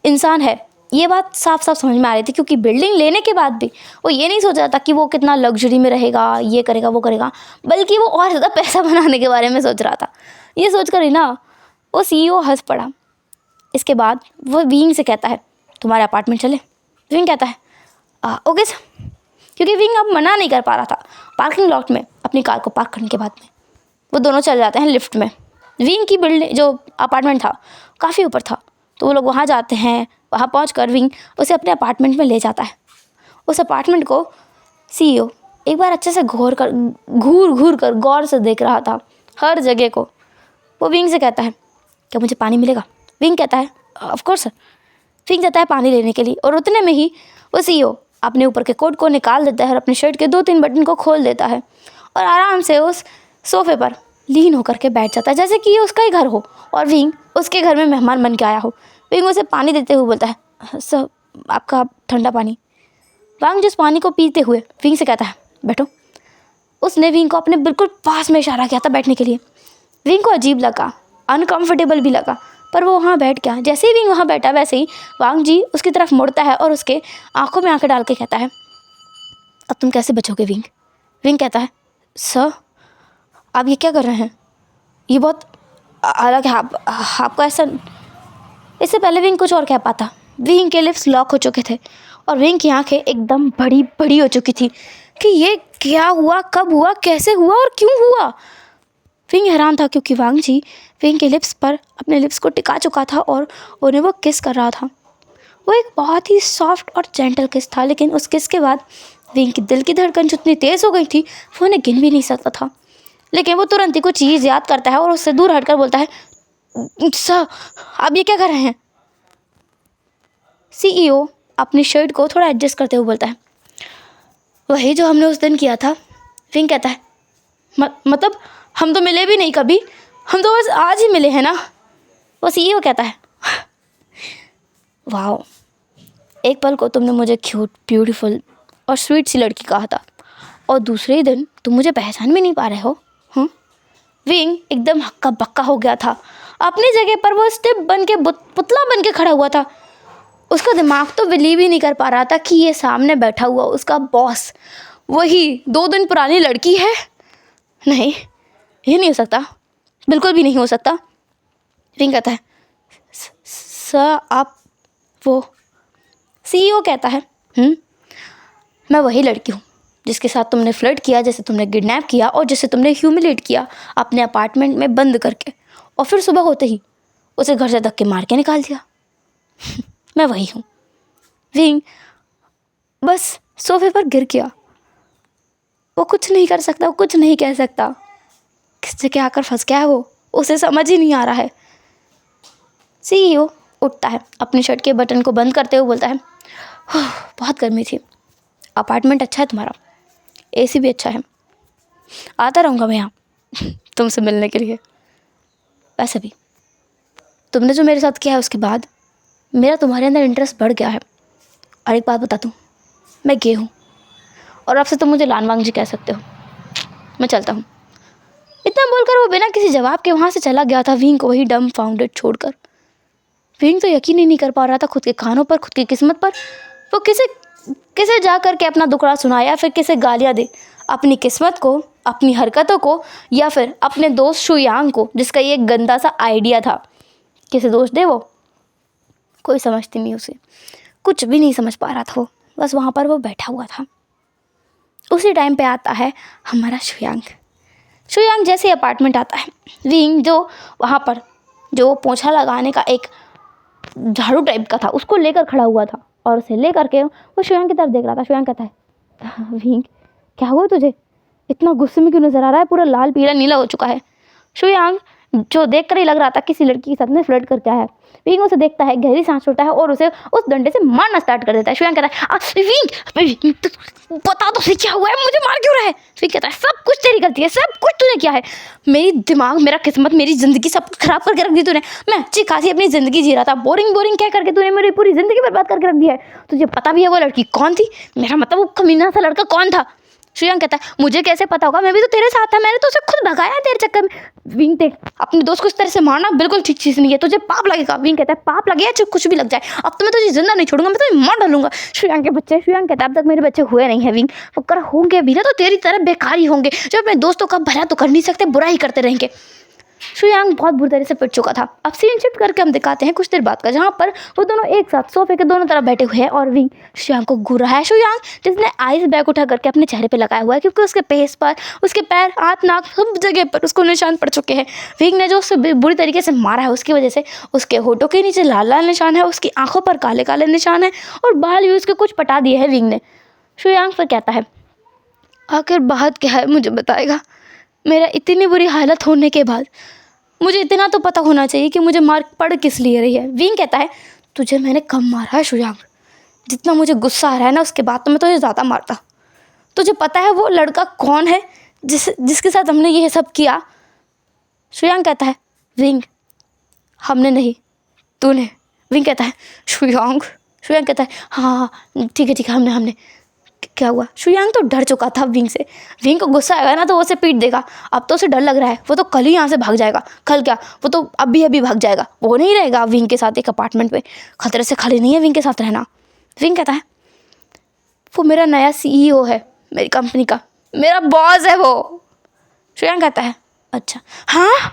इंसान है, ये बात साफ साफ समझ में आ रही थी, क्योंकि बिल्डिंग लेने के बाद भी वो ये नहीं सोच रहा था कि वो कितना लग्जरी में रहेगा, ये करेगा वो करेगा, बल्कि वो और ज़्यादा पैसा बनाने के बारे में सोच रहा था। ये सोच कर ही ना वो CEO हंस पड़ा। इसके बाद वो विंग से कहता है तुम्हारे अपार्टमेंट चले? विंग कहता है ओके सर, क्योंकि विंग अब मना नहीं कर पा रहा था। पार्किंग लॉट में अपनी कार को पार्क करने के बाद में वो दोनों चल जाते हैं लिफ्ट में। विंग की बिल्डिंग जो अपार्टमेंट था काफ़ी ऊपर था, तो वो लोग वहाँ जाते हैं। वहाँ पहुंचकर विंग उसे अपने अपार्टमेंट में ले जाता है। उस अपार्टमेंट को CEO एक बार अच्छे से घूर घूर कर गौर से देख रहा था, हर जगह को। वो विंग से कहता है क्या मुझे पानी मिलेगा? विंग कहता है ऑफ कोर्स सर। विंग जाता है पानी लेने के लिए और उतने में ही वो CEO अपने ऊपर के कोट को निकाल देता है और अपने शर्ट के 2-3 बटन को खोल देता है और आराम से उस सोफे पर लीन होकर के बैठ जाता है, जैसे कि ये उसका ही घर हो और विंग उसके घर में मेहमान बन के आया हो। विंग उसे पानी देते हुए बोलता है सर आपका ठंडा पानी। वांग जिस पानी को पीते हुए विंग से कहता है बैठो। उसने विंग को अपने बिल्कुल पास में इशारा किया था बैठने के लिए। विंग को अजीब लगा, अनकंफर्टेबल भी लगा, पर वो वहाँ बैठ गया। जैसे ही विंग वहाँ बैठा वैसे ही वांग जी उसकी तरफ मुड़ता है और उसके आंखों में आंखें डाल के कहता है अब तुम कैसे बचोगे विंग? विंग कहता है सर आप ये क्या कर रहे हैं, ये बहुत अलग है, आपको ऐसा। इससे पहले विंग कुछ और कह पाता, विंग के लिप्स लॉक हो चुके थे और विंग की आंखें एकदम बड़ी बड़ी हो चुकी थी कि ये क्या हुआ, कब हुआ, कैसे हुआ और क्यों हुआ। विंग हैरान था क्योंकि वांग जी विंग के लिप्स पर अपने लिप्स को टिका चुका था और उन्हें वो किस कर रहा था। वो एक बहुत ही सॉफ्ट और जेंटल किस था, लेकिन उस किस के बाद विंग की दिल की धड़कन जितनी तेज़ हो गई थी वो उन्हें गिन भी नहीं सकता था। लेकिन वो तुरंत ही कुछ चीज़ याद करता है और उससे दूर हटकर बोलता है सर आप ये क्या कर रहे हैं? CEO अपनी शर्ट को थोड़ा एडजस्ट करते हुए बोलता है, वही जो हमने उस दिन किया था। विंग कहता है, मतलब हम तो मिले भी नहीं कभी, हम तो बस आज ही मिले हैं ना। वो CEO कहता है, वाह, एक पल को तुमने मुझे क्यूट, ब्यूटीफुल और स्वीट सी लड़की कहा था, और दूसरे ही दिन तुम मुझे पहचान भी नहीं पा रहे हो। विंग एकदम हक्का बक्का हो गया था। अपनी जगह पर वो स्टिप बन के पुतला बन के खड़ा हुआ था। उसका दिमाग तो बिलीव ही नहीं कर पा रहा था कि ये सामने बैठा हुआ उसका बॉस वही 2 दिन पुरानी लड़की है। नहीं, ये नहीं हो सकता, बिल्कुल भी नहीं हो सकता। विंग कहता है, सर आप वो। CEO कहता है, मैं वही लड़की हूँ जिसके साथ तुमने फ्लर्ट किया, जिसे तुमने किडनैप किया और जिसे तुमने ह्यूमिलेट किया अपने अपार्टमेंट में बंद करके, और फिर सुबह होते ही उसे घर से धक्के मार के निकाल दिया। मैं वही हूँ। विंग बस सोफे पर गिर गया। वो कुछ नहीं कर सकता, वो कुछ नहीं कह सकता। किस जगह आकर फंस गया है वो, उसे समझ ही नहीं आ रहा है। CEO उठता है, अपनी शर्ट के बटन को बंद करते हुए बोलता है, बहुत गर्मी थी, अपार्टमेंट अच्छा है तुम्हारा, AC भी अच्छा है, आता रहूँगा मैं यहाँ तुमसे मिलने के लिए। वैसे भी तुमने जो मेरे साथ किया है उसके बाद मेरा तुम्हारे अंदर इंटरेस्ट बढ़ गया है। और एक बात बता दूँ, मैं गे हूँ और आपसे तुम मुझे लानवांग जी कह सकते हो। मैं चलता हूँ। इतना बोलकर वो बिना किसी जवाब के वहाँ से चला गया था, विंग को वही डम फाउंडेड छोड़कर। विंग तो यकीन ही नहीं कर पा रहा था खुद के कानों पर, खुद की किस्मत पर। वो किसे जा कर के अपना दुखड़ा सुनाया, फिर किसे गालियाँ दे, अपनी किस्मत को, अपनी हरकतों को, या फिर अपने दोस्त शुयांग को जिसका ये गंदा सा आइडिया था। किसे दोष दे वो, कोई समझती नहीं उसे, कुछ भी नहीं समझ पा रहा था वो, बस वहाँ पर वो बैठा हुआ था। उसी टाइम पे आता है हमारा शुयांग जैसे अपार्टमेंट आता है, विंग जो वहाँ पर जो पोछा लगाने का एक झाड़ू टाइप का था उसको लेकर खड़ा हुआ था, और उसे लेकर के वो शुयांग की तरफ देख रहा था। शुयांग कहता है, विंग क्या हुआ तुझे, इतना गुस्से में क्यों नजर आ रहा है, पूरा लाल पीला नीला हो चुका है। शुयांग जो देख कर ही लग रहा था किसी लड़की के साथ में फ्लर्ट करके आया है। विंग उसे देखता है, गहरी सांस छोड़ता है और उसे उस डंडे से मारना स्टार्ट कर देता है। शुयांग कहता है, विंग बता तो सही क्या हुआ है, मुझे मार क्यों रहा है। विंग कहता है, सब कुछ तेरी गलती है, सब कुछ तूने किया है, मेरी दिमाग, मेरा किस्मत, मेरी ज़िंदगी सब खराब करके रख दी तूने। मैं अच्छी खासी अपनी ज़िंदगी जी रहा था, बोरिंग कह करके तूने मेरी पूरी ज़िंदगी बर्बाद करके रख दी है। तुझे पता भी है वो लड़की कौन थी, मेरा मतलब वो कमीना सा लड़का कौन था। शुयांग कहता है, मुझे कैसे पता होगा, मैं भी तो तेरे साथ था, मैंने तो उसे खुद भगाया तेरे चक्कर में। विंग देख, अपने दोस्त को इस तरह से मारना बिल्कुल ठीक चीज़ नहीं है, तुझे पाप लगेगा। विंग कहता है, पाप लगे या चाहे कुछ भी लग जाए, अब तो मैं तुझे जिंदा नहीं छोड़ूंगा, मैं तुझे मार डालूंगा। शुयांग के बच्चे, शुयांग कहता है, अब तक मेरे बच्चे हुए नहीं है विंग, अगर होंगे भी ना तो तेरी तरह बेकार ही होंगे, जो अपने दोस्तों का भला तो कर नहीं सकते, बुरा ही करते रहेंगे। शुयांग बहुत बुरी तरह से पिट चुका था। अब सीन शिफ्ट करके हम दिखाते हैं कुछ देर बाद का, जहाँ पर वो दोनों एक साथ सोफे के दोनों तरफ बैठे हुए हैं और विंग शुयांग को घूर रहा है। शुयांग जिसने आइस बैग उठा करके अपने चेहरे पे लगाया हुआ है, क्योंकि उसके फेस पर, उसके पैर, हाथ, नाक, सब जगह पर उसको निशान पड़ चुके हैं। विंग ने जो उससे बुरी तरीके से मारा है उसकी वजह से उसके होठों के नीचे लाल लाल निशान है, उसकी आंखों पर काले काले निशान है, और बाल भी उसके कुछ पटा दिए हैं विंग ने। शुयांग फिर कहता है, आखिर बात क्या है मुझे बताएगा, मेरा इतनी बुरी हालत होने के बाद मुझे इतना तो पता होना चाहिए कि मुझे मार पड़ किस लिए रही है। विंग कहता है, तुझे मैंने कम मारा है शुयांग, जितना मुझे गुस्सा आ रहा है ना उसके बाद तो मैं तुझे ज़्यादा मारता। तुझे पता है वो लड़का कौन है जिसके साथ हमने ये सब किया। शुयांग कहता है, विंग हमने नहीं, तूने। विंग कहता है, शुयांग कहता है, हाँ ठीक है हमने। क्या हुआ। शुयांग तो डर चुका था विंग से। विंग को गुस्सा आएगा ना तो वो उसे पीट देगा, अब तो उसे डर लग रहा है, वो तो कल ही यहाँ से भाग जाएगा। कल क्या, वो तो अभी भाग जाएगा, वो नहीं रहेगा विंग के साथ एक अपार्टमेंट पे। खतरे से खाली नहीं है विंग के साथ रहना। विंग कहता है, वो मेरा नया CEO है, मेरी कंपनी का, मेरा बॉस है वो। शुयांग कहता है, अच्छा हाँ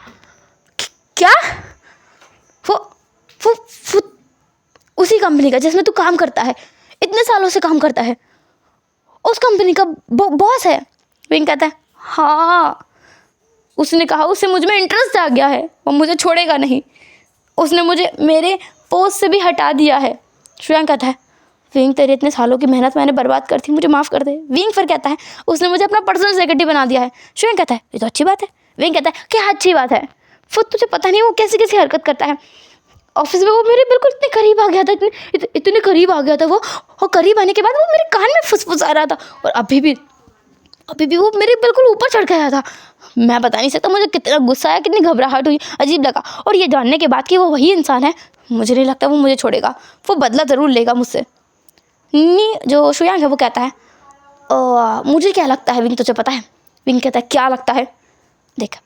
क्या, वो उसी कंपनी का जिसमें तू काम करता है, इतने सालों से काम करता है, उस कंपनी का बॉस है। विंग कहता है, हाँ उसने कहा उससे मुझ में इंटरेस्ट आ गया है, वो मुझे छोड़ेगा नहीं, उसने मुझे मेरे पोस्ट से भी हटा दिया है। शुयांग कहता है, विंग तेरे इतने सालों की मेहनत मैंने बर्बाद कर दी, मुझे माफ़ कर दे। विंग फिर कहता है, उसने मुझे अपना पर्सनल सेक्रेटरी बना दिया है। शुयांग कहता है, ये तो अच्छी बात है। विंग कहता है, क्या अच्छी बात है, वो तुझे पता नहीं वो कैसी कैसी हरकत करता है, ऑफिस में वो मेरे बिल्कुल इतने करीब आ गया था, इतने करीब आ गया था वो, और करीब आने के बाद वो मेरे कान में फुसफुसा रहा था, और अभी भी वो मेरे बिल्कुल ऊपर चढ़ गया था। मैं बता नहीं सकता मुझे कितना गुस्सा आया, कितनी घबराहट हुई, अजीब लगा। और ये जानने के बाद कि वो वही इंसान है, मुझे नहीं लगता वो मुझे छोड़ेगा, वो बदला ज़रूर लेगा मुझसे। नी जो शुयांग है वो कहता है मुझे क्या लगता है विंग, तुझे पता है? विंग कहता है क्या लगता है? देख,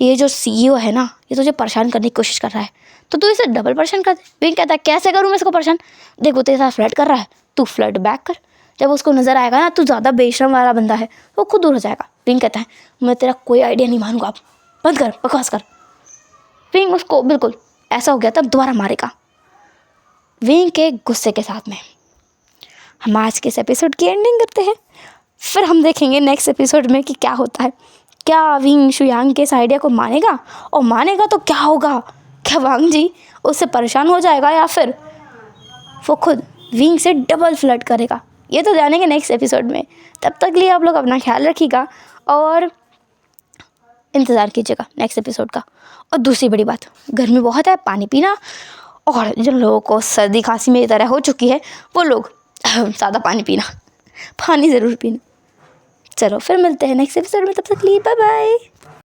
ये जो CEO है ना, ये तुझे परेशान करने की कोशिश कर रहा है, तो तू इसे डबल परेशान कर दे। विंग कहता है कैसे करूँ मैं इसको परेशान? देख वो तेरे साथ फ्लर्ट कर रहा है, तू फ्लर्ट बैक कर। जब उसको नज़र आएगा ना तू ज़्यादा बेशरम वाला बंदा है, वो खुद दूर हो जाएगा। विंग कहता है मैं तेरा कोई आइडिया नहीं मानूंगा, अब बंद कर, बकवास कर। विंग उसको बिल्कुल ऐसा हो गया तब दोबारा मारेगा। विंग के गुस्से के साथ में हम आज के इस एपिसोड की एंडिंग करते हैं। फिर हम देखेंगे नेक्स्ट एपिसोड में कि क्या होता है। क्या विंग शुयांग के इस आइडिया को मानेगा, और मानेगा तो क्या होगा? क्या वांग जी उससे परेशान हो जाएगा, या फिर वो खुद विंग से डबल फ्लर्ट करेगा? ये तो जानेंगे नेक्स्ट एपिसोड में। तब तक लिए आप लोग अपना ख्याल रखिएगा और इंतज़ार कीजिएगा नेक्स्ट एपिसोड का। और दूसरी बड़ी बात, गर्मी बहुत है, पानी पीना, और जिन लोगों को सर्दी खांसी मेरी तरह हो चुकी है वो लोग ज़्यादा पानी पीना, पानी ज़रूर पीना। चलो फिर मिलते हैं नेक्स्ट एपिसोड में, तब तक लिए बाय बाय।